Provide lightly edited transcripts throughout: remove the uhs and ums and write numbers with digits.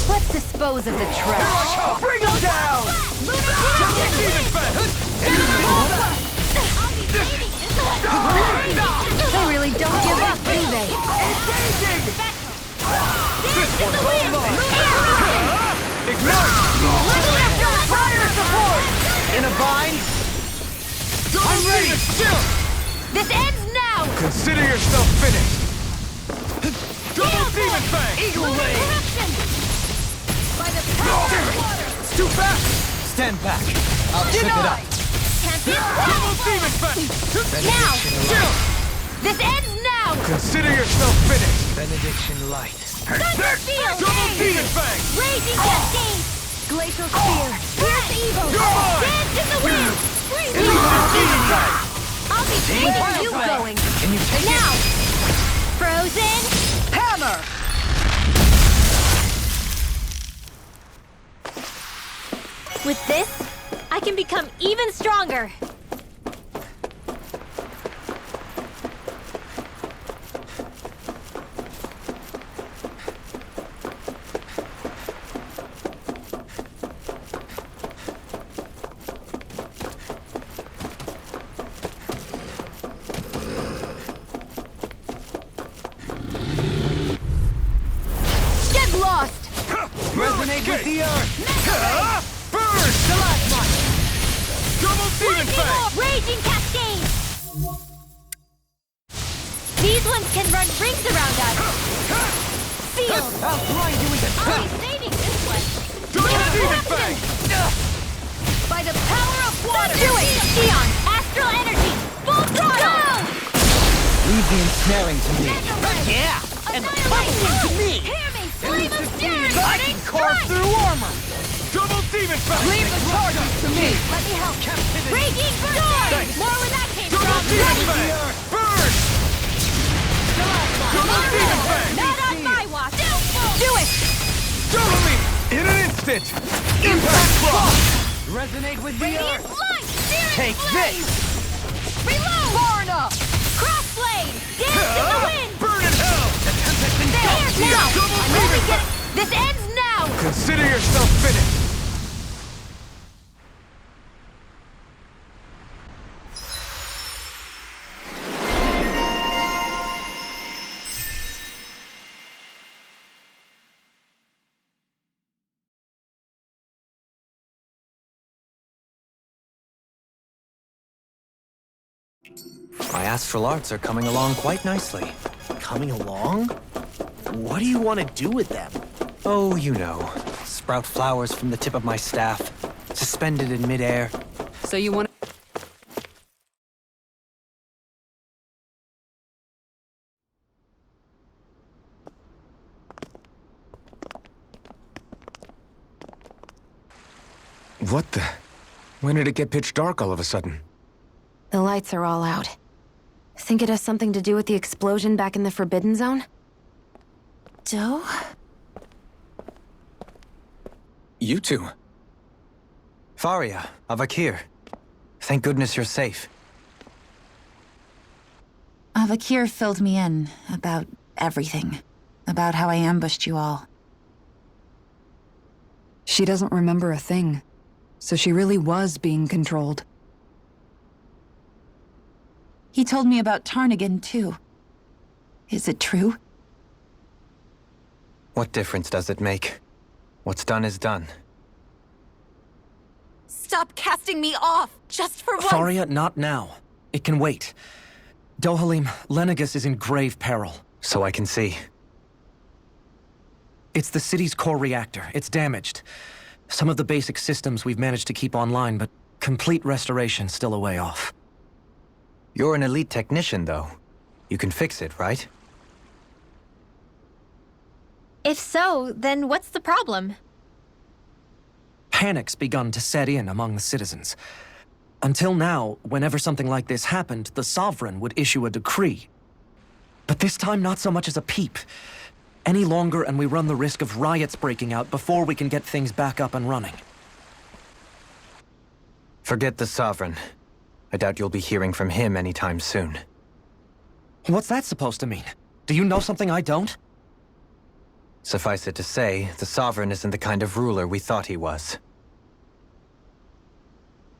Let's dispose of the trash. Bring him down! They really don't give up, do they? This one's all mine! Ignite! Fire support! In a bind? I'm ready! Still! This ends now! Consider yourself finished! Double Demon Fang! Eagle Ray! By the power of water! It's too fast! Stand back! I'll trip it up! Can't be Double Demon Fang! Now! Still! This ends now! Consider yourself finished! Benediction Light! Thunder Field! Double Demon Fang! Raging Cascade! Glacial Spear! Fierce Evil! Dance in the wind! Double Demon Fang! I'll be keeping you going! Can you take Now! it? Frozen! Hammer! With this, I can become even stronger! Resonate with the earth! Burn! Stalagmite! Double Demon Fang! Raging Cascade! These ones can run rings around us! Sealed! I'll blind you with a I'll be saving this one! Double Demon Fang! By the power of water! Do it! Eon! Astral energy! Full throttle! Leave the ensnaring to me. Yeah! And pummel to me! Hear me! Flame of fury! I can carve through armor! Double Demon Fang! Leave the charges to me! Let me help! Captivity! Raging Storm! More where that came Double from! Demon Fang! Burn! Double Demon Fang! Not on my watch! Do it! Double me! In an instant! Impact Frost! Resonate with the Radiant earth! light! Searing Take flame! this! Reload! Far enough! Crossblade! Dance in the wind! Burn in hell! The tempest engulfs There! you! Now! Double I'm only Demon Fang! getting... This ends now! Consider yourself finished! My astral arts are coming along quite nicely. Coming along? What do you want to do with them? Oh, you know, sprout flowers from the tip of my staff, suspended in midair. So you want What the? When did it get pitch dark all of a sudden? The lights are all out. Think it has something to do with the explosion back in the Forbidden Zone? Doe? You two. Faria, Avakir. Thank goodness you're safe. Avakir filled me in about everything. About how I ambushed you all. She doesn't remember a thing. So she really was being controlled. He told me about Tarnigan, too. Is it true? What difference does it make? What's done is done. Stop casting me off, just for once! Faria, not now. It can wait. Dohalim, Lenegus is in grave peril. So I can see. It's the city's core reactor. It's damaged. Some of the basic systems we've managed to keep online, but complete restoration's still a way off. You're an elite technician, though. You can fix it, right? If so, then what's the problem? Panic's begun to set in among the citizens. Until now, whenever something like this happened, the Sovereign would issue a decree. But this time, not so much as a peep. Any longer, and we run the risk of riots breaking out before we can get things back up and running. Forget the Sovereign. I doubt you'll be hearing from him anytime soon. What's that supposed to mean? Do you know something I don't? Suffice it to say, the Sovereign isn't the kind of ruler we thought he was.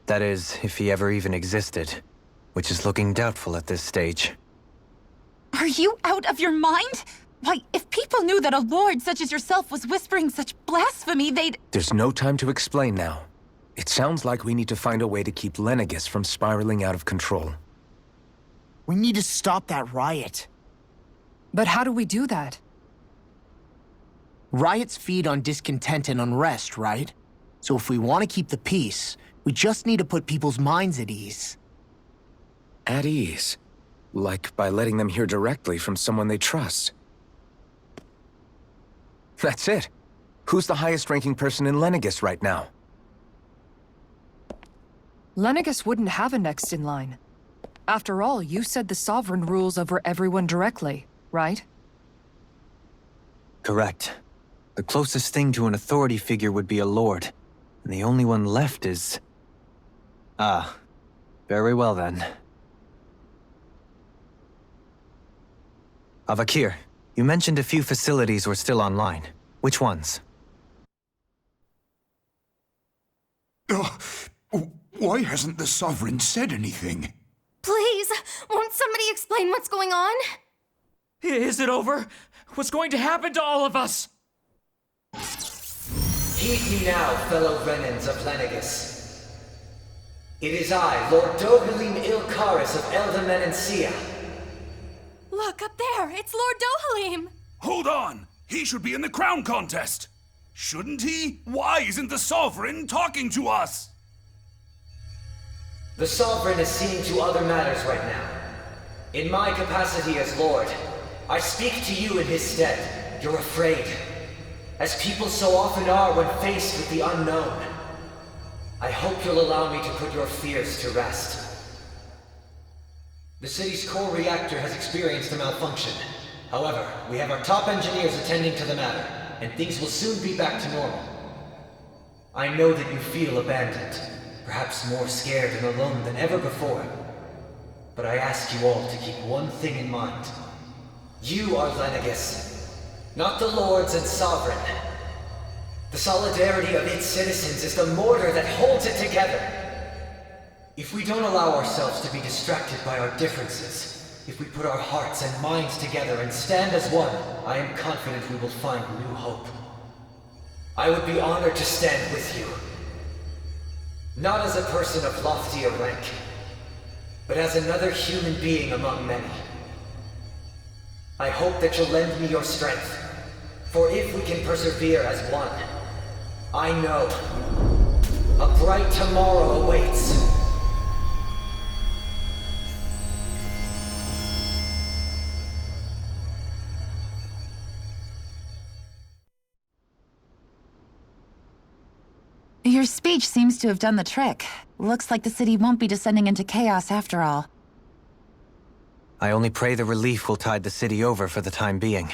That is, if he ever even existed, which is looking doubtful at this stage. Are you out of your mind? Why, if people knew that a lord such as yourself was whispering such blasphemy, they'd— There's no time to explain now. It sounds like we need to find a way to keep Lenegus from spiraling out of control. We need to stop that riot. But how do we do that? Riots feed on discontent and unrest, right? So if we want to keep the peace, we just need to put people's minds at ease. At ease? Like by letting them hear directly from someone they trust. That's it. Who's the highest-ranking person in Lenegus right now? Lenegus wouldn't have a next in line. After all, you said the Sovereign rules over everyone directly, right? Correct. The closest thing to an authority figure would be a lord, and the only one left is... Ah, very well then. Avakir, you mentioned a few facilities were still online. Which ones? Why hasn't the Sovereign said anything? Please, won't somebody explain what's going on? Is it over? What's going to happen to all of us? Heed me now, fellow Renans of Lenegus. It is I, Lord Dohalim Ilkaris of Elda Menancia. Look, up there! It's Lord Dohalim! Hold on! He should be in the crown contest! Shouldn't he? Why isn't the Sovereign talking to us? The Sovereign is seeing to other matters right now. In my capacity as Lord, I speak to you in his stead. You're afraid. As people so often are when faced with the unknown. I hope you'll allow me to put your fears to rest. The city's core reactor has experienced a malfunction. However, we have our top engineers attending to the matter, and things will soon be back to normal. I know that you feel abandoned, perhaps more scared and alone than ever before. But I ask you all to keep one thing in mind. You are Lenegus, not the lords and sovereign. The solidarity of its citizens is the mortar that holds it together. If we don't allow ourselves to be distracted by our differences, if we put our hearts and minds together and stand as one, I am confident we will find new hope. I would be honored to stand with you. Not as a person of loftier rank, but as another human being among many. I hope that you'll lend me your strength, for if we can persevere as one, I know a bright tomorrow awaits. Your speech seems to have done the trick. Looks like the city won't be descending into chaos after all. I only pray the relief will tide the city over for the time being.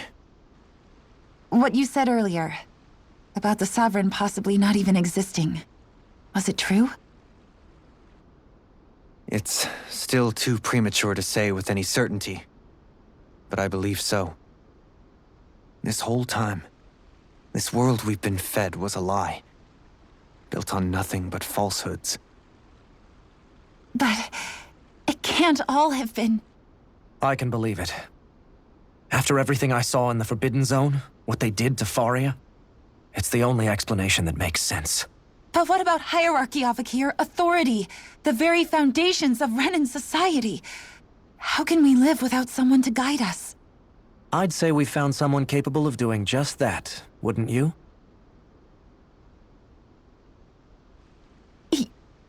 What you said earlier, about the Sovereign possibly not even existing, was it true? It's still too premature to say with any certainty, but I believe so. This whole time, this world we've been fed was a lie, built on nothing but falsehoods. But it can't all have been... I can believe it. After everything I saw in the Forbidden Zone, what they did to Faria, it's the only explanation that makes sense. But what about hierarchy, Avakir? Authority? The very foundations of Renan society? How can we live without someone to guide us? I'd say we found someone capable of doing just that, wouldn't you?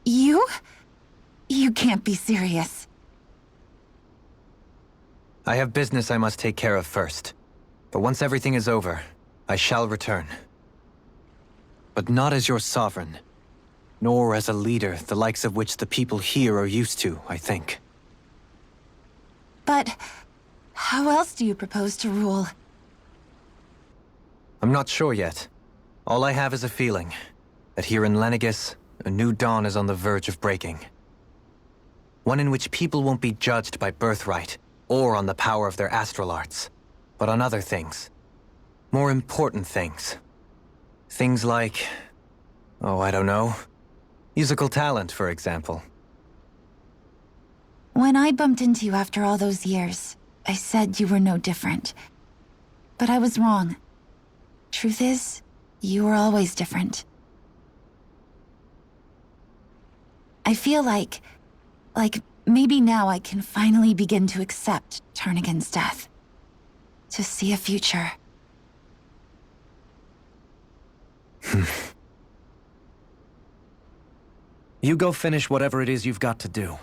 You? You can't be serious. I have business I must take care of first. But once everything is over, I shall return. But not as your sovereign, nor as a leader the likes of which the people here are used to, I think. But how else do you propose to rule? I'm not sure yet. All I have is a feeling that here in Lenegis, a new dawn is on the verge of breaking. One in which people won't be judged by birthright or on the power of their astral arts, but on other things. More important things. Things like, oh, I don't know, musical talent, for example. When I bumped into you after all those years, I said you were no different. But I was wrong. Truth is, you were always different. I feel like maybe now I can finally begin to accept Turnagain's death. To see a future. You go finish whatever it is you've got to do.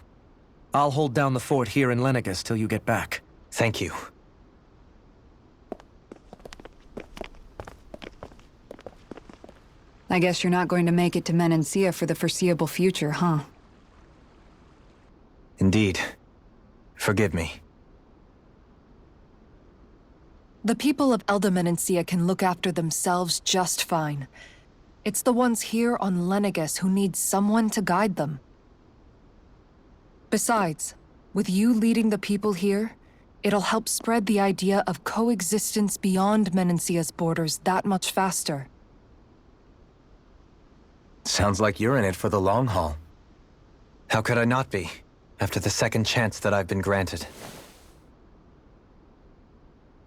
I'll hold down the fort here in Lenegis till you get back. Thank you. I guess you're not going to make it to Menancia for the foreseeable future, huh? Indeed. Forgive me. The people of Elda Menancia can look after themselves just fine. It's the ones here on Lenegis who need someone to guide them. Besides, with you leading the people here, it'll help spread the idea of coexistence beyond Menancia's borders that much faster. Sounds like you're in it for the long haul. How could I not be, after the second chance that I've been granted?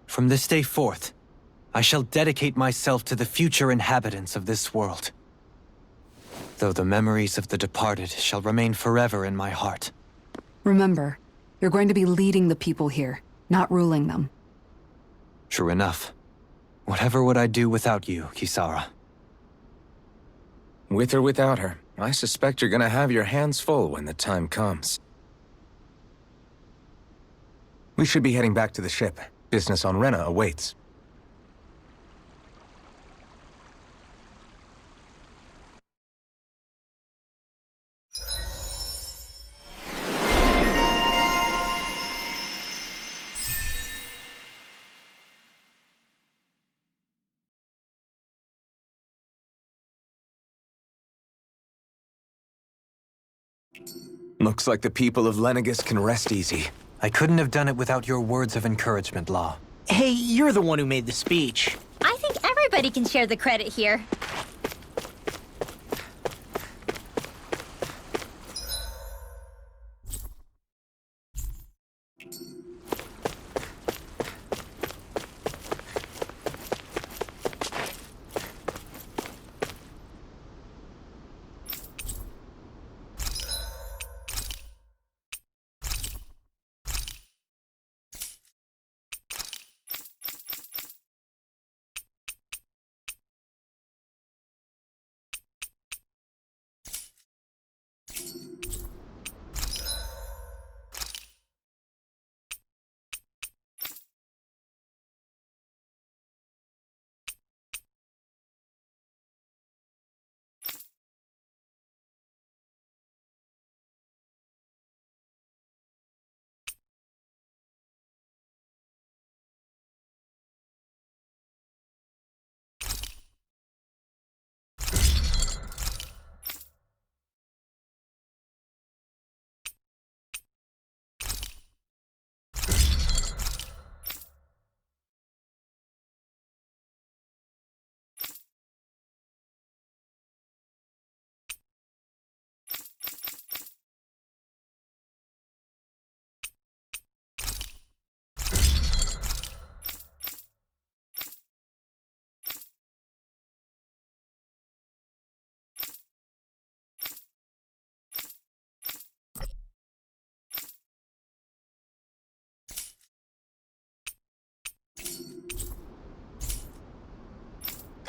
From this day forth, I shall dedicate myself to the future inhabitants of this world. Though the memories of the departed shall remain forever in my heart. Remember, you're going to be leading the people here, not ruling them. True enough. Whatever would I do without you, Kisara? With or without her, I suspect you're gonna have your hands full when the time comes. We should be heading back to the ship. Business on Rena awaits. Looks like the people of Lenegis can rest easy. I couldn't have done it without your words of encouragement, Law. Hey, you're the one who made the speech. I think everybody can share the credit here.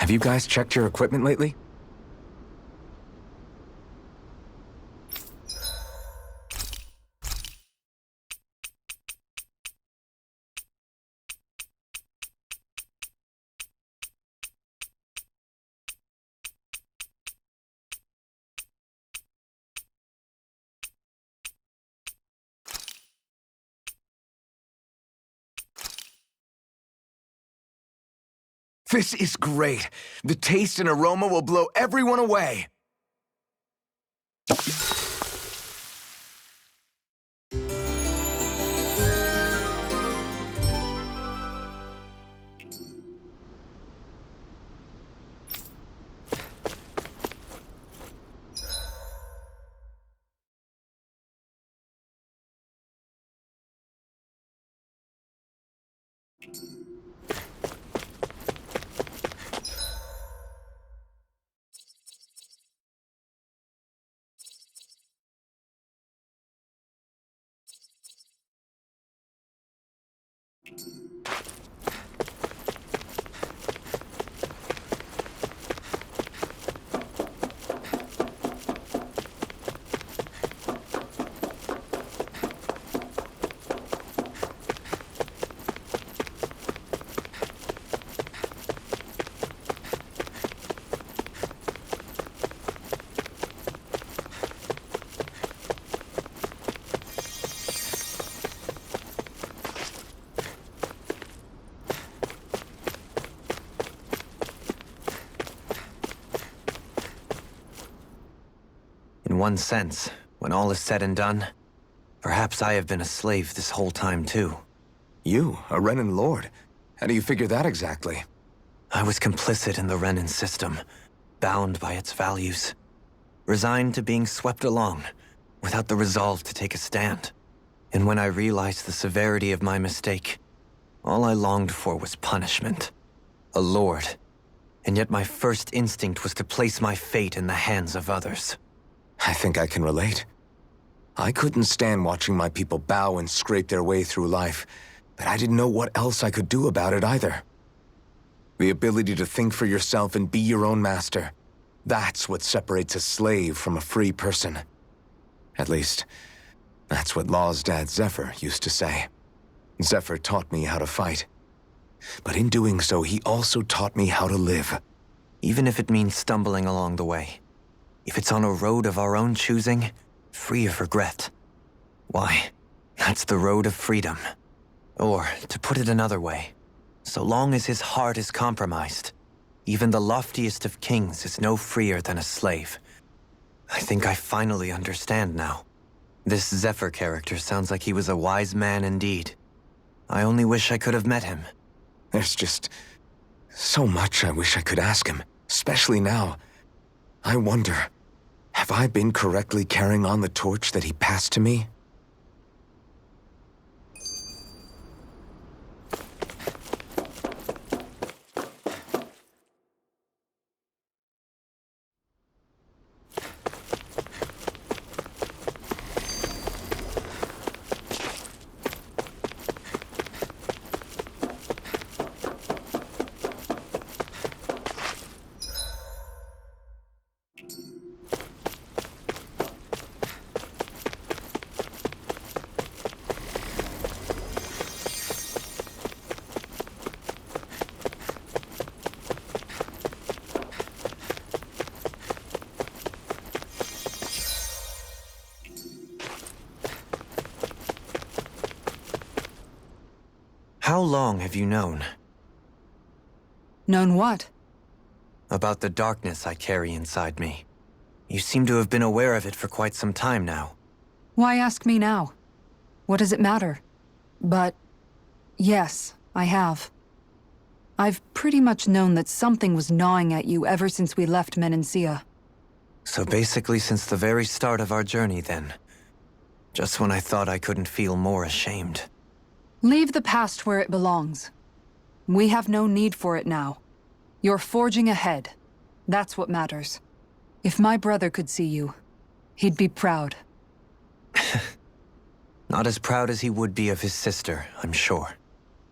Have you guys checked your equipment lately? This is great. The taste and aroma will blow everyone away. In one sense, when all is said and done, perhaps I have been a slave this whole time too. You, a Renan Lord? How do you figure that exactly? I was complicit in the Renan system, bound by its values, resigned to being swept along, without the resolve to take a stand. And when I realized the severity of my mistake, all I longed for was punishment. A lord. And yet my first instinct was to place my fate in the hands of others. I think I can relate. I couldn't stand watching my people bow and scrape their way through life, but I didn't know what else I could do about it either. The ability to think for yourself and be your own master. That's what separates a slave from a free person. At least, that's what Law's dad Zephyr used to say. Zephyr taught me how to fight. But in doing so, he also taught me how to live. Even if it means stumbling along the way. If it's on a road of our own choosing, free of regret. Why, that's the road of freedom. Or, to put it another way, so long as his heart is compromised, even the loftiest of kings is no freer than a slave. I think I finally understand now. This Zephyr character sounds like he was a wise man indeed. I only wish I could have met him. There's just so much I wish I could ask him, especially now. I wonder, have I been correctly carrying on the torch that he passed to me? How long have you known? Known what? About the darkness I carry inside me. You seem to have been aware of it for quite some time now. Why ask me now? What does it matter? But yes, I have. I've pretty much known that something was gnawing at you ever since we left Menancia. So basically since the very start of our journey then. Just when I thought I couldn't feel more ashamed. Leave the past where it belongs. We have no need for it now. You're forging ahead. That's what matters. If my brother could see you, he'd be proud. Not as proud as he would be of his sister, I'm sure.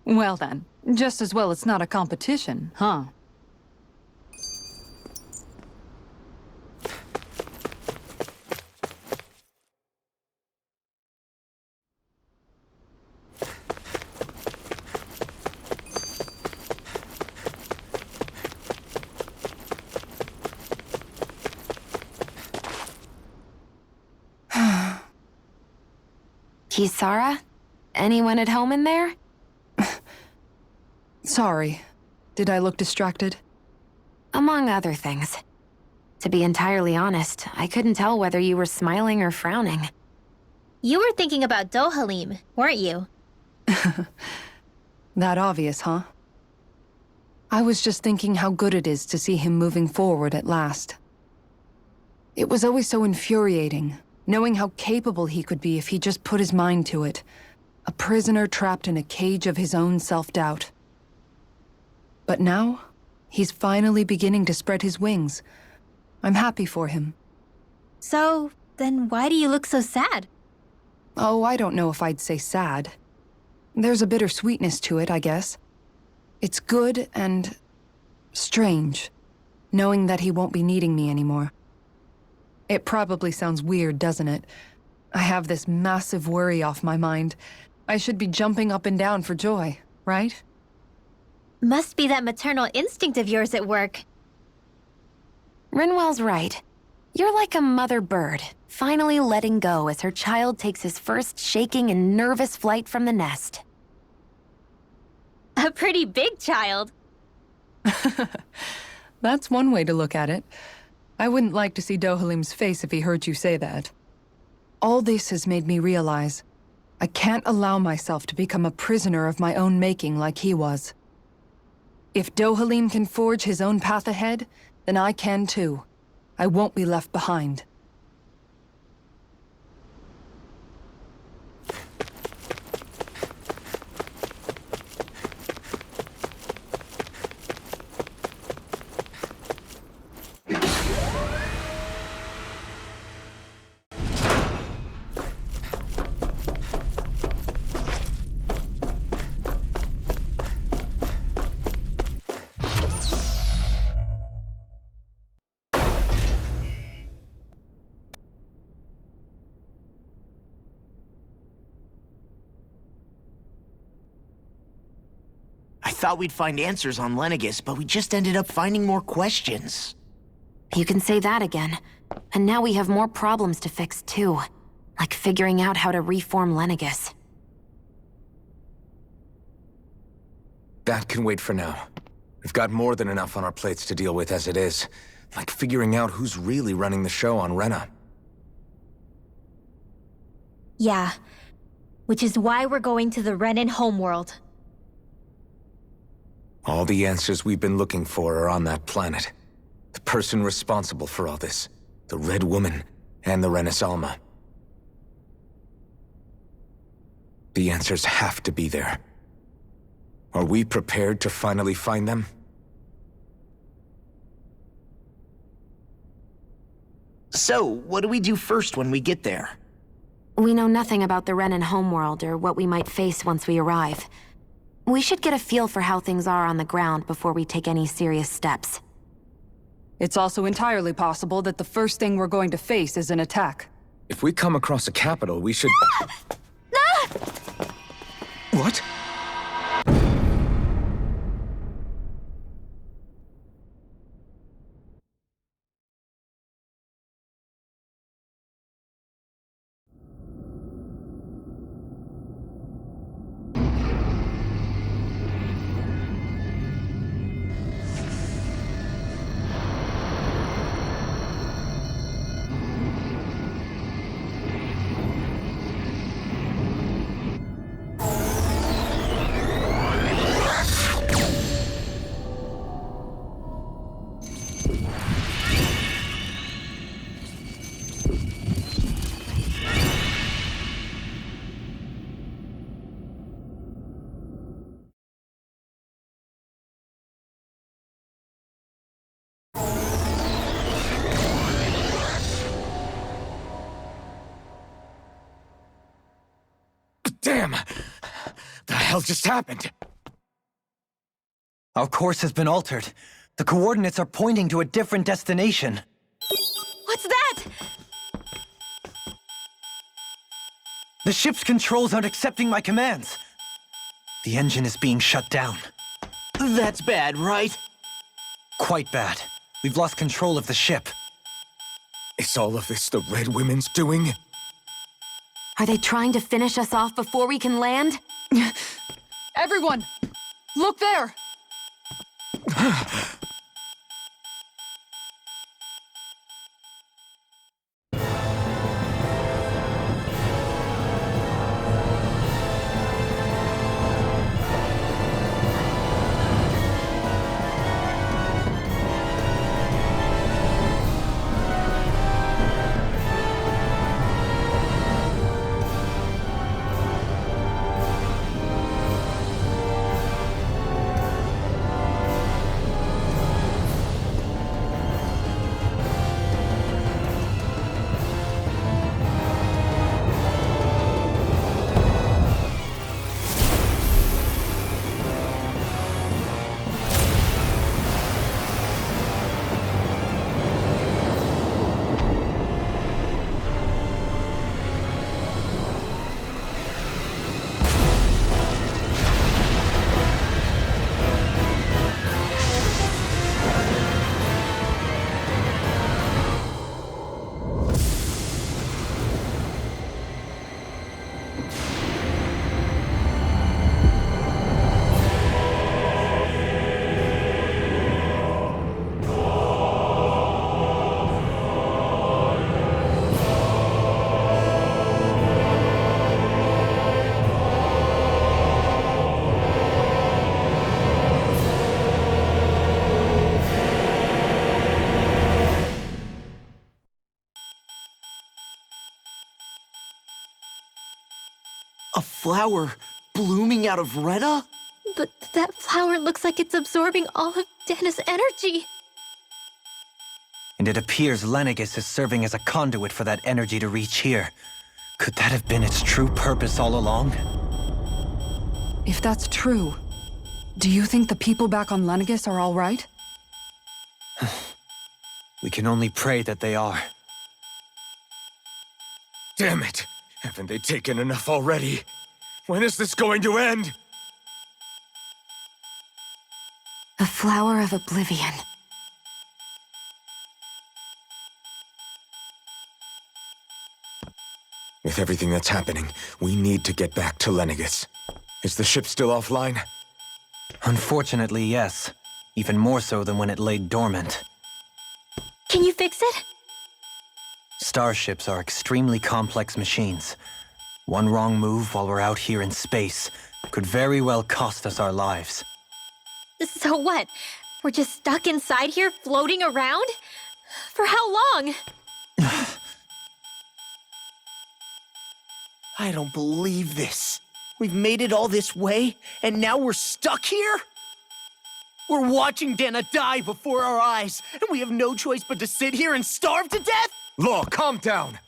Well then, just as well it's not a competition, huh? Kisara? Anyone at home in there? Sorry. Did I look distracted? Among other things. To be entirely honest, I couldn't tell whether you were smiling or frowning. You were thinking about Dohalim, weren't you? That obvious, huh? I was just thinking how good it is to see him moving forward at last. It was always so infuriating, knowing how capable he could be if he just put his mind to it. A prisoner trapped in a cage of his own self-doubt. But now, he's finally beginning to spread his wings. I'm happy for him. So, then why do you look so sad? Oh, I don't know if I'd say sad. There's a bittersweetness to it, I guess. It's good and strange, knowing that he won't be needing me anymore. It probably sounds weird, doesn't it? I have this massive worry off my mind. I should be jumping up and down for joy, right? Must be that maternal instinct of yours at work. Rinwell's right. You're like a mother bird, finally letting go as her child takes his first shaking and nervous flight from the nest. A pretty big child. That's one way to look at it. I wouldn't like to see Dohalim's face if he heard you say that. All this has made me realize I can't allow myself to become a prisoner of my own making like he was. If Dohalim can forge his own path ahead, then I can too. I won't be left behind. I thought we'd find answers on Lenegis, but we just ended up finding more questions. You can say that again. And now we have more problems to fix too. Like figuring out how to reform Lenegis. That can wait for now. We've got more than enough on our plates to deal with as it is. Like figuring out who's really running the show on Rena. Yeah. Which is why we're going to the Renan homeworld. All the answers we've been looking for are on that planet. The person responsible for all this. The Red Woman and the Renasalma. The answers have to be there. Are we prepared to finally find them? So, what do we do first when we get there? We know nothing about the Renan homeworld or what we might face once we arrive. We should get a feel for how things are on the ground before we take any serious steps. It's also entirely possible that the first thing we're going to face is an attack. If we come across a capital, we should... What? Damn! The hell just happened? Our course has been altered. The coordinates are pointing to a different destination. What's that? The ship's controls aren't accepting my commands. The engine is being shut down. That's bad, right? Quite bad. We've lost control of the ship. Is all of this the Red Women's doing? Are they trying to finish us off before we can land? Everyone! Look there! A flower blooming out of Retta? But that flower looks like it's absorbing all of Dana's energy. And it appears Lenegis is serving as a conduit for that energy to reach here. Could that have been its true purpose all along? If that's true, do you think the people back on Lenegis are all right? We can only pray that they are. Damn it! Haven't they taken enough already? When is this going to end? A flower of oblivion. With everything that's happening, we need to get back to Lenegis. Is the ship still offline? Unfortunately, yes. Even more so than when it lay dormant. Can you fix it? Starships are extremely complex machines. One wrong move while we're out here in space could very well cost us our lives. So what? We're just stuck inside here, floating around? For how long? I don't believe this. We've made it all this way, and now we're stuck here? We're watching Dana die before our eyes, and we have no choice but to sit here and starve to death? Law, calm down!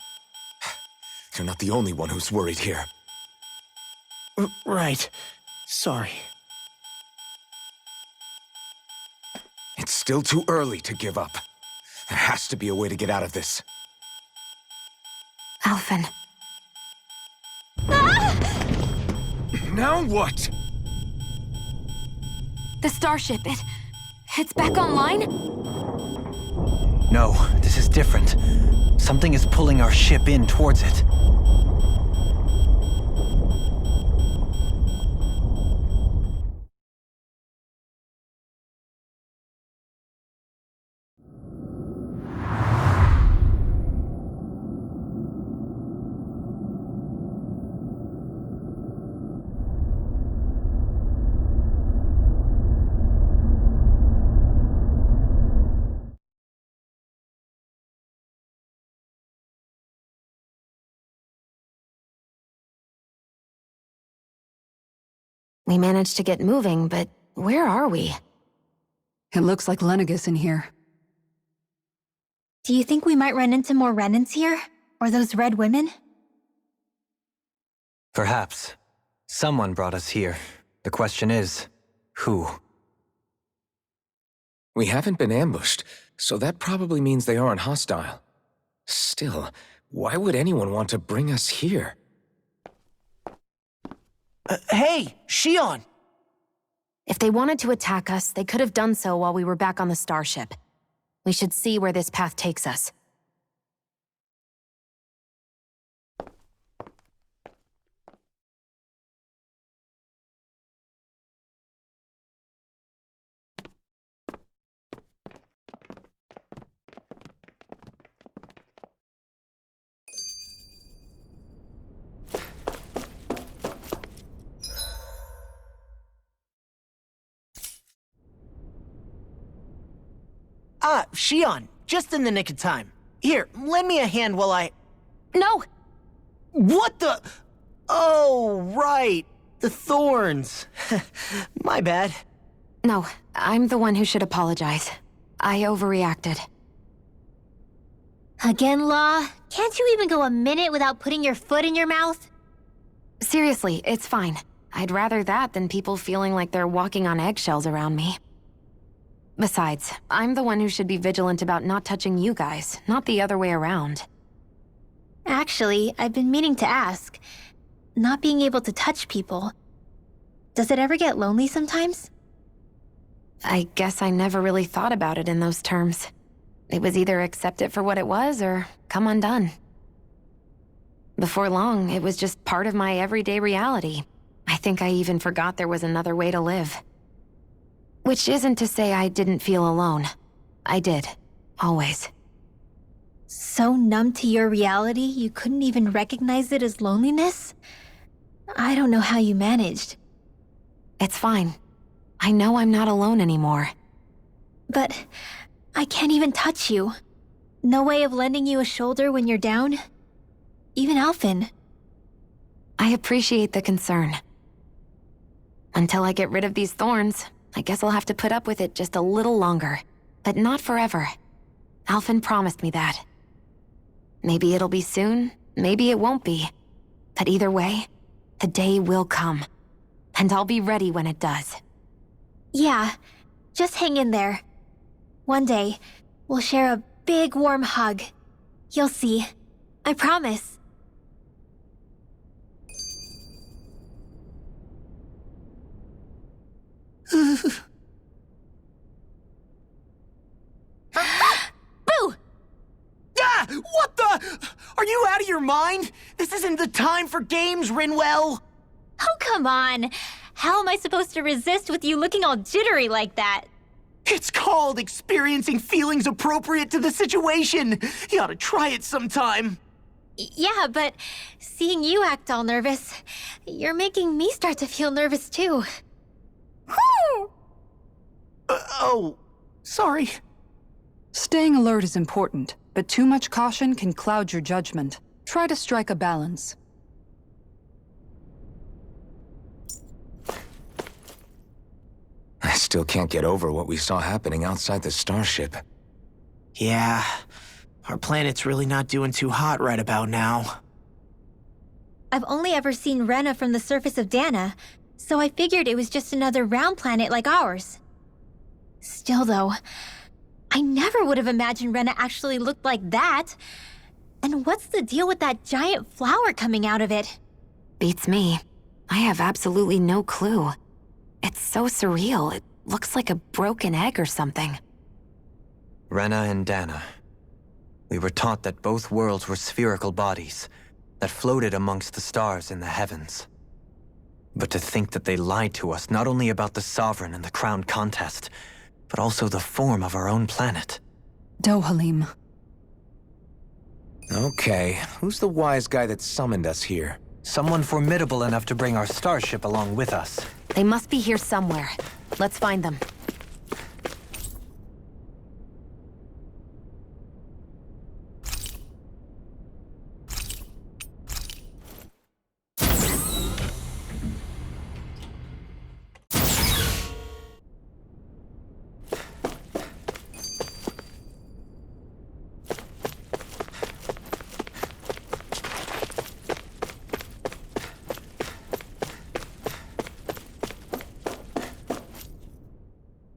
You're not the only one who's worried here. Right. Sorry. It's still too early to give up. There has to be a way to get out of this. Alphen. Now what? The starship, it's back online? No, this is different. Something is pulling our ship in towards it. We managed to get moving, but where are we? It looks like Lenegis in here. Do you think we might run into more Renans here? Or those red women? Perhaps. Someone brought us here. The question is, who? We haven't been ambushed, so that probably means they aren't hostile. Still, why would anyone want to bring us here? Hey, Shion! If they wanted to attack us, they could have done so while we were back on the starship. We should see where this path takes us. Ah, Shion, just in the nick of time. Here, lend me a hand while I... No! What the... Oh, right. The thorns. My bad. No, I'm the one who should apologize. I overreacted. Again, Law? Can't you even go a minute without putting your foot in your mouth? Seriously, it's fine. I'd rather that than people feeling like they're walking on eggshells around me. Besides, I'm the one who should be vigilant about not touching you guys, not the other way around. Actually, I've been meaning to ask. Not being able to touch people, does it ever get lonely sometimes? I guess I never really thought about it in those terms. It was either accept it for what it was or come undone. Before long, it was just part of my everyday reality. I think I even forgot there was another way to live. Which isn't to say I didn't feel alone. I did. Always. So numb to your reality, you couldn't even recognize it as loneliness? I don't know how you managed. It's fine. I know I'm not alone anymore. But I can't even touch you. No way of lending you a shoulder when you're down? Even Alphen. I appreciate the concern. Until I get rid of these thorns, I guess I'll have to put up with it just a little longer. But not forever. Alphen promised me that. Maybe it'll be soon, maybe it won't be. But either way, the day will come. And I'll be ready when it does. Yeah, just hang in there. One day, we'll share a big warm hug. You'll see. I promise. Boo! Ah! What the? Are you out of your mind? This isn't the time for games, Rinwell! Oh, come on. How am I supposed to resist with you looking all jittery like that? It's called experiencing feelings appropriate to the situation. You ought to try it sometime. Yeah, but seeing you act all nervous, you're making me start to feel nervous too. Oh, sorry. Staying alert is important, but too much caution can cloud your judgment. Try to strike a balance. I still can't get over what we saw happening outside the starship. Yeah, our planet's really not doing too hot right about now. I've only ever seen Rena from the surface of Dana, so I figured it was just another round planet like ours. Still though, I never would have imagined Rena actually looked like that. And what's the deal with that giant flower coming out of it? Beats me. I have absolutely no clue. It's so surreal. It looks like a broken egg or something. Rena and Dana. We were taught that both worlds were spherical bodies that floated amongst the stars in the heavens. But to think that they lied to us not only about the Sovereign and the Crown contest, but also the form of our own planet. Dohalim. Okay, who's the wise guy that summoned us here? Someone formidable enough to bring our starship along with us. They must be here somewhere. Let's find them.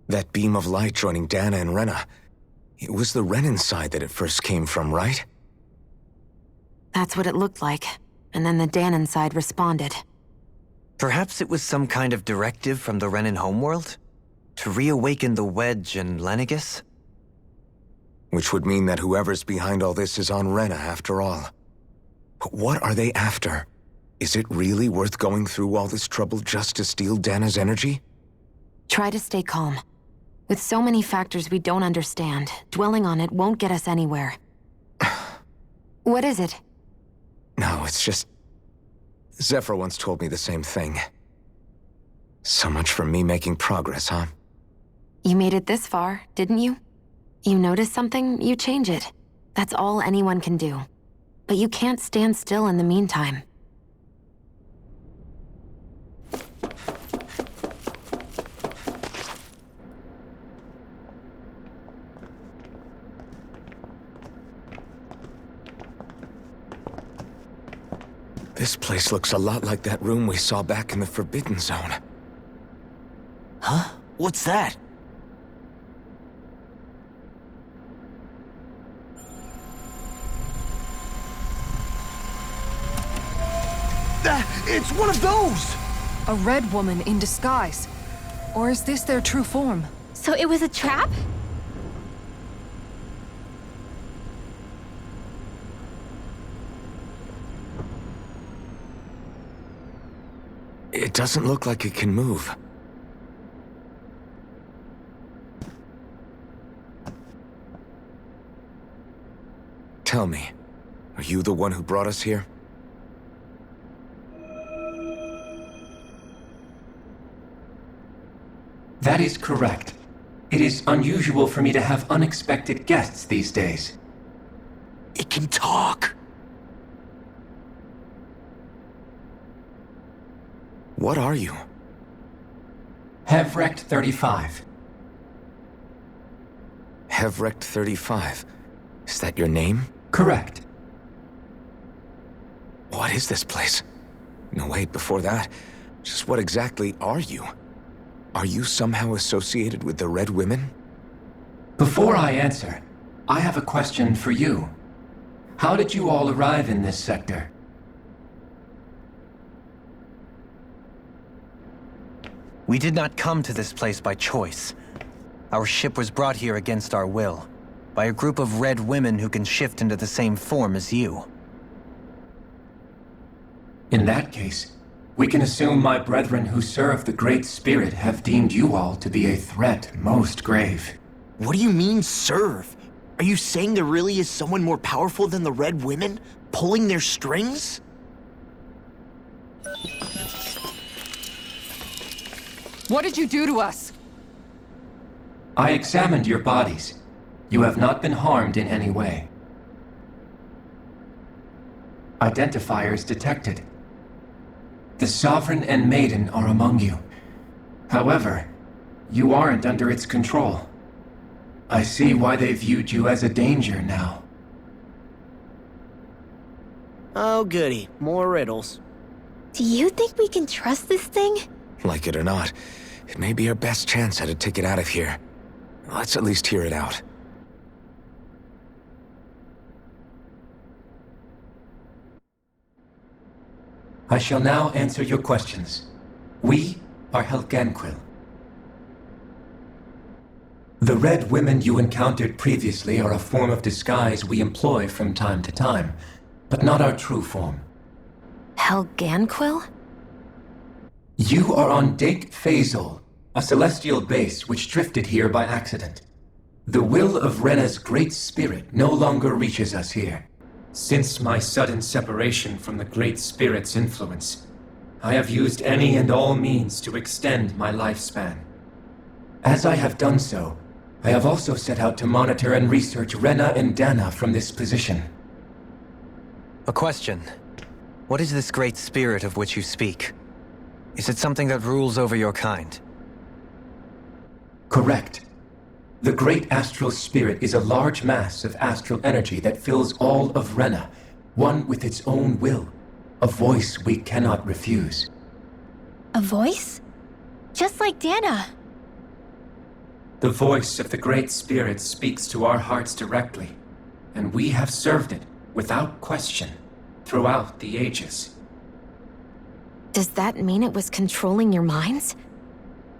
That beam of light joining Dana and Rena. It was the Renan side that it first came from, right? That's what it looked like. And then the Danon side responded. Perhaps it was some kind of directive from the Renan homeworld? To reawaken the Wedge and Lenegis? Which would mean that whoever's behind all this is on Rena after all. But what are they after? Is it really worth going through all this trouble just to steal Dana's energy? Try to stay calm. With so many factors we don't understand, dwelling on it won't get us anywhere. What is it? No, it's just... Zephyr once told me the same thing. So much for me making progress, huh? You made it this far, didn't you? You notice something, you change it. That's all anyone can do. But you can't stand still in the meantime. This place looks a lot like that room we saw back in the Forbidden Zone. Huh? What's that? It's one of those! A red woman in disguise. Or is this their true form? So it was a trap? It doesn't look like it can move. Tell me, are you the one who brought us here? That is correct. It is unusual for me to have unexpected guests these days. It can talk! What are you? Hevrect 35. Hevrect 35. Is that your name? Correct. What is this place? No, wait, before that, just what exactly are you? Are you somehow associated with the Red Women? Before I answer, I have a question for you. How did you all arrive in this sector? We did not come to this place by choice. Our ship was brought here against our will, by a group of red women who can shift into the same form as you. In that case, we can assume my brethren who serve the Great Spirit have deemed you all to be a threat most grave. What do you mean, serve? Are you saying there really is someone more powerful than the Red Women, pulling their strings? What did you do to us? I examined your bodies. You have not been harmed in any way. Identifiers detected. The Sovereign and Maiden are among you. However, you aren't under its control. I see why they viewed you as a danger now. Oh goody, more riddles. Do you think we can trust this thing? Like it or not, it may be our best chance at a ticket out of here. Let's at least hear it out. I shall now answer your questions. We are Helganquil. The Red Women you encountered previously are a form of disguise we employ from time to time, but not our true form. Helganquil? You are on Dake Phasol, a celestial base which drifted here by accident. The will of Rena's great spirit no longer reaches us here. Since my sudden separation from the Great Spirit's influence, I have used any and all means to extend my lifespan. As I have done so, I have also set out to monitor and research Rena and Dana from this position. A question. What is this great spirit of which you speak? Is it something that rules over your kind? Correct. The Great Astral Spirit is a large mass of astral energy that fills all of Rena, one with its own will, a voice we cannot refuse. A voice? Just like Dana. The voice of the Great Spirit speaks to our hearts directly, and we have served it, without question, throughout the ages. Does that mean it was controlling your minds?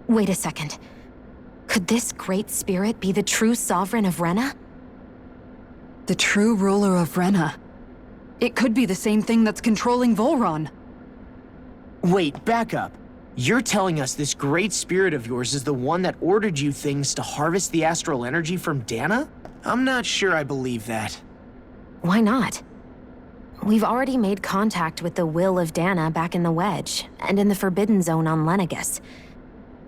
Wait a second. Could this great spirit be the true sovereign of Rena? The true ruler of Rena. It could be the same thing that's controlling Volron. Wait, back up. You're telling us this great spirit of yours is the one that ordered you things to harvest the astral energy from Dana? I'm not sure I believe that. Why not? We've already made contact with the will of Dana back in the Wedge, and in the Forbidden Zone on Lenegus.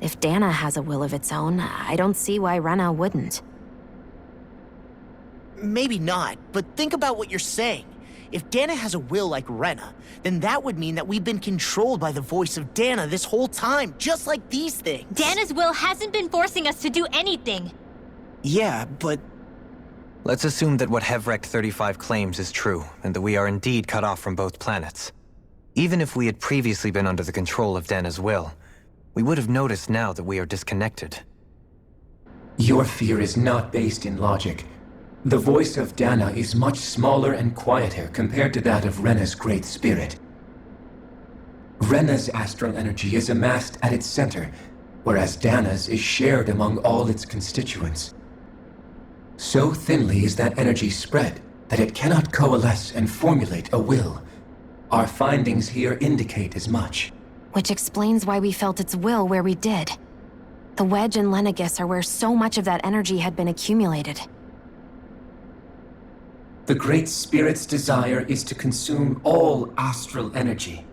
If Dana has a will of its own, I don't see why Rena wouldn't. maybe not, but think about what you're saying. If Dana has a will like Rena, then that would mean that we've been controlled by the voice of Dana this whole time, just like these things. Dana's will hasn't been forcing us to do anything. Yeah, but... Let's assume that what Hevrecht 35 claims is true, and that we are indeed cut off from both planets. Even if we had previously been under the control of Dana's will, we would have noticed now that we are disconnected. Your fear is not based in logic. The voice of Dana is much smaller and quieter compared to that of Rena's Great Spirit. Rena's astral energy is amassed at its center, whereas Dana's is shared among all its constituents. So thinly is that energy spread that it cannot coalesce and formulate a will. Our findings here indicate as much. Which explains why we felt its will where we did. The Wedge and Lenegis are where so much of that energy had been accumulated. The Great Spirit's desire is to consume all astral energy,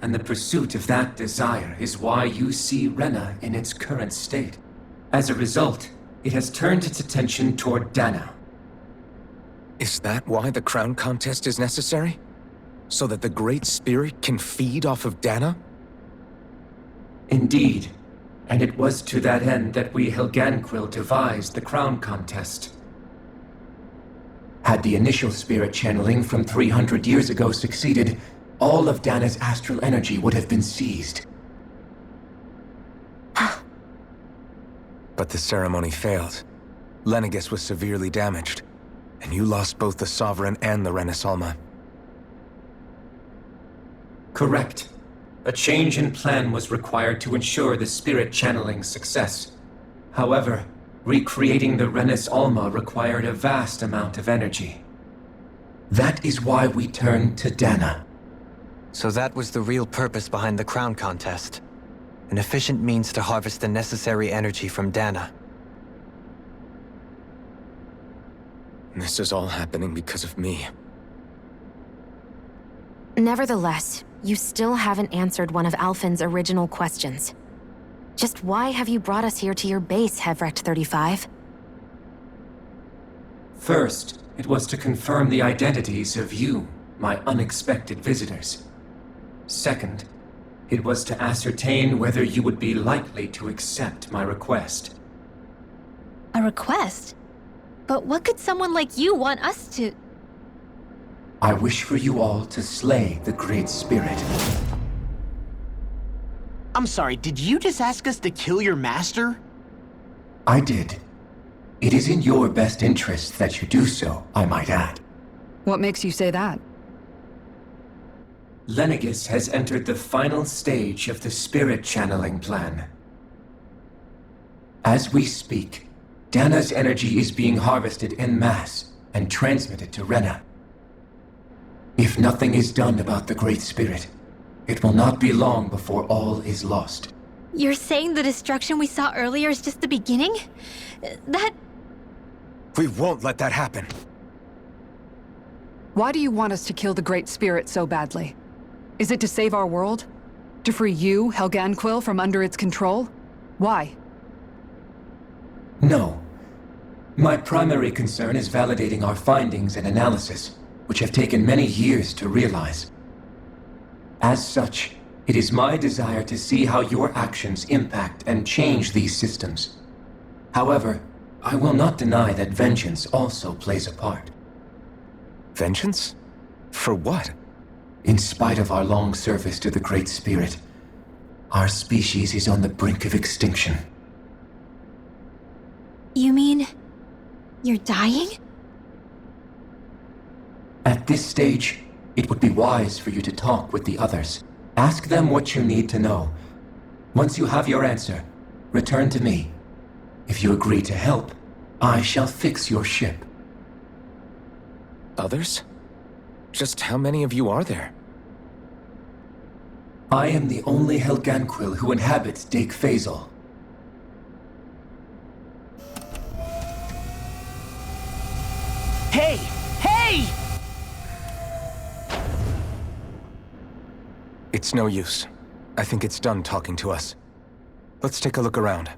and the pursuit of that desire is why you see Rena in its current state. As a result, it has turned its attention toward Dana. Is that why the crown contest is necessary? So that the Great Spirit can feed off of Dana? Indeed, and it was to that end that we Helganquil devised the crown contest. Had the initial spirit channeling from 300 years ago succeeded, all of Dana's astral energy would have been seized. But the ceremony failed. Lenegis was severely damaged, and you lost both the Sovereign and the Renasalma. Correct. A change in plan was required to ensure the spirit channeling's success. However, recreating the Renis Alma required a vast amount of energy. That is why we turned to Dana. So that was the real purpose behind the crown contest. An efficient means to harvest the necessary energy from Dana. This is all happening because of me. Nevertheless, you still haven't answered one of Alphen's original questions. Just why have you brought us here to your base, Hevrecht 35? First, it was to confirm the identities of you, my unexpected visitors. Second, it was to ascertain whether you would be likely to accept my request. A request? But what could someone like you want us to... I wish for you all to slay the Great Spirit. I'm sorry, did you just ask us to kill your master? I did. It is in your best interest that you do so, I might add. What makes you say that? Lenegis has entered the final stage of the spirit channeling plan. As we speak, Dana's energy is being harvested en masse and transmitted to Rena. If nothing is done about the Great Spirit, it will not be long before all is lost. You're saying the destruction we saw earlier is just the beginning? That... We won't let that happen. Why do you want us to kill the Great Spirit so badly? Is it to save our world? To free you, Helganquil, from under its control? Why? No. My primary concern is validating our findings and analysis, which have taken many years to realize. As such, it is my desire to see how your actions impact and change these systems. However, I will not deny that vengeance also plays a part. Vengeance? For what? In spite of our long service to the Great Spirit, our species is on the brink of extinction. You mean... you're dying? At this stage, it would be wise for you to talk with the others. Ask them what you need to know. Once you have your answer, return to me. If you agree to help, I shall fix your ship. Others? Just how many of you are there? I am the only Helganquil who inhabits Dake Faisal. Hey! Hey! It's no use. I think it's done talking to us. Let's take a look around.